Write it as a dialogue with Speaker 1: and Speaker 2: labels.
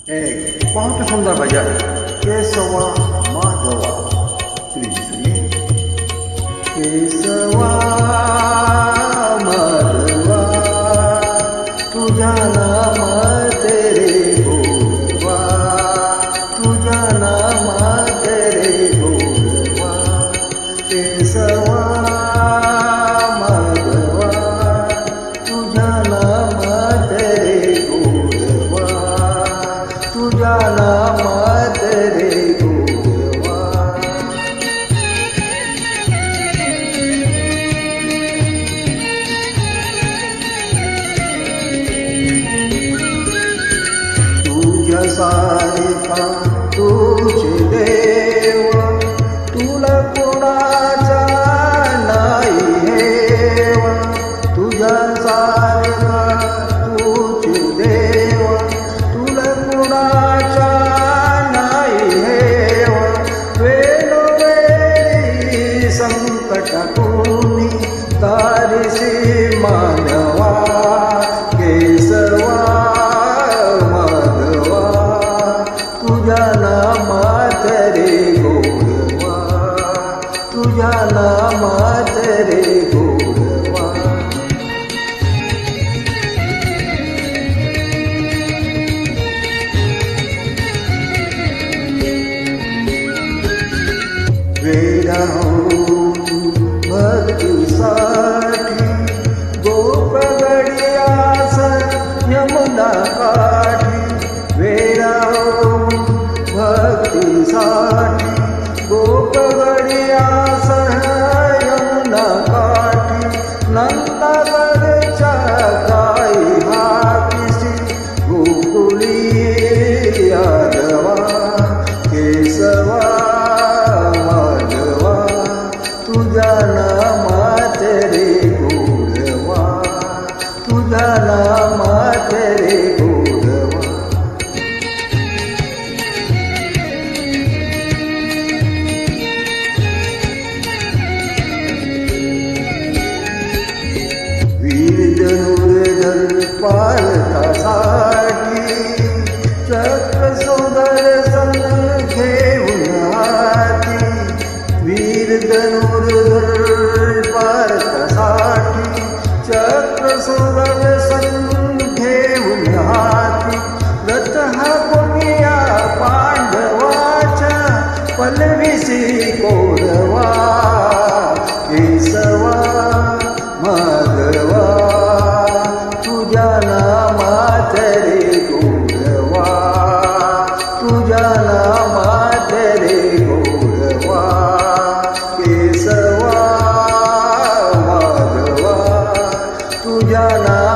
Speaker 1: एक बहुत सुंदर भजन केशवा माधवा प्लीज सुनिए। केशवा माधवा तुझा नाम तेरे गोडवा, तुझा नाम तेरे गोडवा। केशवा माधवा तुझा नाम तेरे गोडवा, तुझा नाम तेरे गोडवा। तुझ्या सारखा तुझे देव, तुला कोणाचा नाही हेव। तुझ्या सारखा तुझे देव, तुला कोणाचा नाही हेव। वेळोवेळी संकट कोणी तारसी मानवा। केशवा माधवा तुझा नाम तेरे गोडवा, तुझा नाम तेरे गोडवा। वेडा होऊन भक्तीसाठी गोपगडियास यमुना काठी। वेडा होऊन भक्तीसाठी गोपगडियास यमुना काठी। नंदगडच्या गाई हातीसी गोकुळी यादवा। केशवा माधवा तुझा नाम तेरे गोडवा, तुझा नाम तेरे गोडवा। वीर धनुर्धर पालकासाठी चक्र सुदर्शन घेऊन हाती। वीर धनुर्धर पालकासाठी चक्र सुदर्शन घेऊन हाती। रथ हा कोणिया पांडवाच्या पल्लवीसी कोरवा। केशवा माधवा तुझा नाम तेरे गोडवा, तुझा नाम तेरे गोडवा। केशवा माधवा तुझा नाम